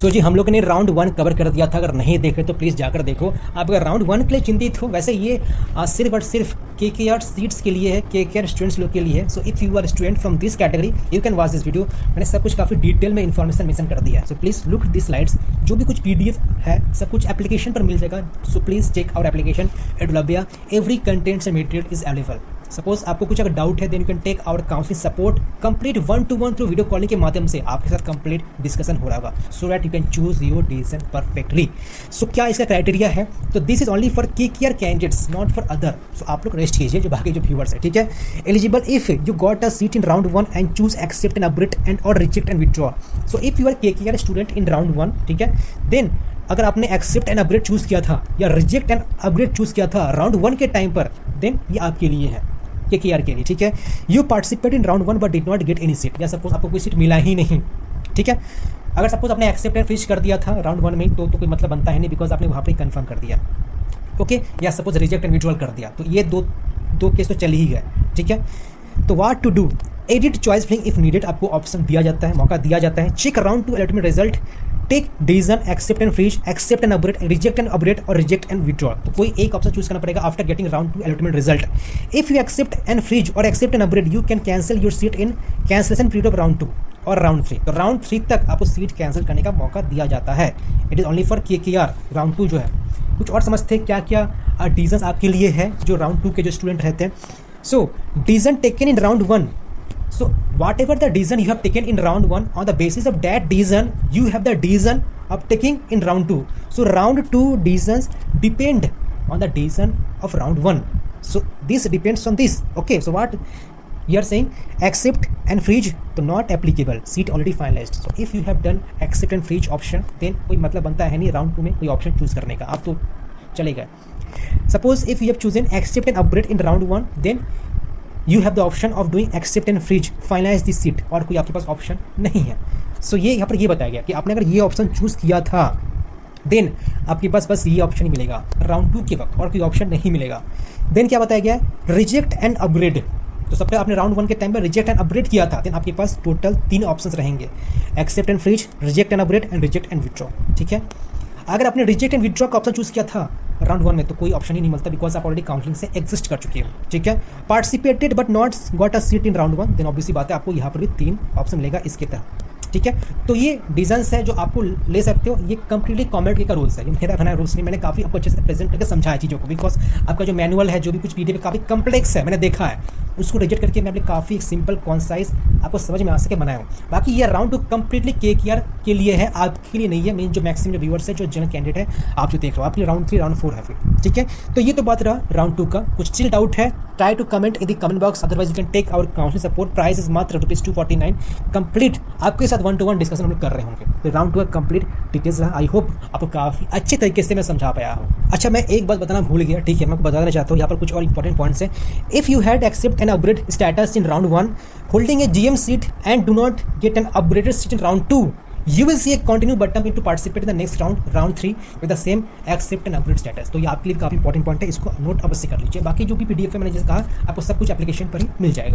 तो जी हम लोग ने राउंड 1 कवर कर दिया था। अगर नहीं देखे तो प्लीज़ जाकर देखो। आप अगर राउंड 1 के लिए चिंतित हो, वैसे ये सिर्फ और सिर्फ KKR सीट्स के लिए है, KKR स्टूडेंट्स लोग के लिए है। So if you are student from this category you can watch this video. मैंने सब कुछ काफ़ी डिटेल में इन्फॉर्मेशन मेंशन कर दिया है। So please look this slides. जो भी कुछ PDF है सब कुछ एप्लीकेशन पर मिल जाएगा। So please check our application एडुलबिया। Every contents and material is available. Suppose आपको कुछ अगर डाउट है then you can take our counselling support complete 1-to-1 through video calling के माध्यम से आपके साथ कंप्लीट डिस्कशन हो रहा होगा, so that you can choose your decision perfectly. So क्या इसका क्राइटेरिया है? तो this is only for KKR candidates, not for other. So आप लोग रेस्ट कीजिए जो बाकी जो व्यूअर्स है, ठीक है। Eligible if you got a seat in round 1 and choose accept and upgrade and और reject and withdraw. So if you are KKR student in round 1, ठीक है, देन अगर आपने एक्सेप्ट एंड अपग्रेड चूज किया था या रिजेक्ट एंड अपग्रेड चूज किया था राउंड 1 के टाइम पर, देन ये आपके लिए है, KKR के लिए, ठीक है। You participate in round 1 but did not get any seat, या सपोज आपको कोई सीट मिला ही नहीं, ठीक है। अगर सपोज आपने एक्सेप्ट एंड फ्रीज कर दिया था राउंड 1 में तो कोई मतलब बनता है नहीं, बिकॉज आपने वहाँ पर कंफर्म कर दिया, ओके। या सपोज रिजेक्ट एंड विड्रॉल कर दिया, तो ये दो केस तो चल ही गए, ठीक है। तो what to do? Edit choice filling if needed, आपको ऑप्शन दिया जाता है, मौका दिया जाता है। Check round 2 ultimate result, take decision, accept and freeze, accept and upgrade, reject and upgrade और रिजेक्ट एंड विथड्रॉ। तो कोई एक ऑप्शन चूज करना पड़ेगा after getting round 2 ultimate result. If you accept and freeze और accept and upgrade you can cancel your seat in cancellation period of round 2 और round 3। तो round 3 तक आपको सीट कैंसिल करने का मौका दिया जाता है। It is only for KKR। Round 2 जो है, कुछ और समझते हैं क्या क्या डिसीजन आपके लिए है जो राउंड 2 के जो स्टूडेंट रहते हैं। So decision taken in round 1, so whatever the decision you have taken in round 1, on the basis of that decision you have the decision of taking in round 2. So round 2 decisions depend on the decision of round 1. So this depends on this, okay. So what you are saying, accept and freeze तो not applicable, seat already finalized. So if you have done accept and freeze option then कोई मतलब बनता है नहीं round 2 में कोई option choose करने का, आप तो चले गए। Suppose if you have chosen accept and upgrade in round 1 then you have the option of doing accept and freeze, finalize the seat, और कोई आपके पास ऑप्शन नहीं है। सो ये यहाँ पर ये बताया गया कि आपने अगर ये ऑप्शन चूज किया था देन आपके पास बस ये ऑप्शन ही मिलेगा राउंड 2 के वक्त और कोई ऑप्शन नहीं मिलेगा। देन क्या बताया गया है? Reject and upgrade. तो सबसे आपने राउंड 1 के टाइम पर रिजेक्ट एंड अपग्रेड किया था, देन आपके पास टोटल 3 ऑप्शंस रहेंगे, accept and freeze, reject and upgrade and reject and withdraw, ठीक है। अगर आपने रिजेक्ट एंड विथड्रॉ का ऑप्शन चूज किया था राउंड 1 में तो कोई ऑप्शन ही नहीं मिलता, बिकॉज आप ऑलरेडी काउंसलिंग से एग्जिस्ट कर चुके हो, ठीक है। Participated but not got a seat in round 1, then obviously बात है आपको यहाँ पर भी 3 ऑप्शन मिलेगा इसके तहत, ठीक है। तो ये डिसीजंस है जो आपको ले सकते हो, ये कंप्लीटली कमेंट्री का रूल्स है, ये मेरा बनाया रूल्स नहीं। मैंने काफ़ी आपको अच्छे से प्रेजेंट करके समझाया चीज़ों को, बिकॉज आपका जो मैनुअल है जो भी कुछ PDF काफ़ी कम्प्लेक्स है, मैंने देखा है, उसको रिजेक्ट करके मैं अपने काफ़ी सिंपल कॉन्साइज आपको समझ में आ सके बनाया हूँ। बाकी ये राउंड 2 कंप्लीटली KKR के लिए है, आपके लिए नहीं है। मेन जो मैक्सिमम जो व्यूअर्स है जो जनरल कैंडिडेट है आप जो देख रहे हो आपके लिए राउंड 3 राउंड 4 है फिर, ठीक है। तो ये तो बात रहा राउंड 2 का। कुछ स्टिल डाउट है try to comment in the comment box, otherwise you can take our counselling support. Price is मात्र ₹249। कंप्लीट आपके साथ 1-to-1 डिस्कशन हम लोग कर रहे होंगे। तो राउंड 2 का कंप्लीट डिटेल्स रहा। आई होप आपको काफ़ी अच्छे तरीके से मैं समझा पाया हूँ। अच्छा मैं एक बात बताना भूल गया, ठीक है, मैं आपको बता देना चाहता हूँ यहाँ पर कुछ और इंपॉर्टेंट पॉइंट्स हैं। If you had accept and upgrade status in round 1 holding a GM seat and do not get an upgraded seat in round 2, you will see a continue button to participate in the next round 3 with the same accept and upgrade status। तो ये आपके लिए काफ़ी important point है, इसको note अवश्य कर लीजिए। बाकी जो भी PDF है मैंने जैसे कहा आपको सब कुछ एप्लीकेशन पर ही मिल जाएगा।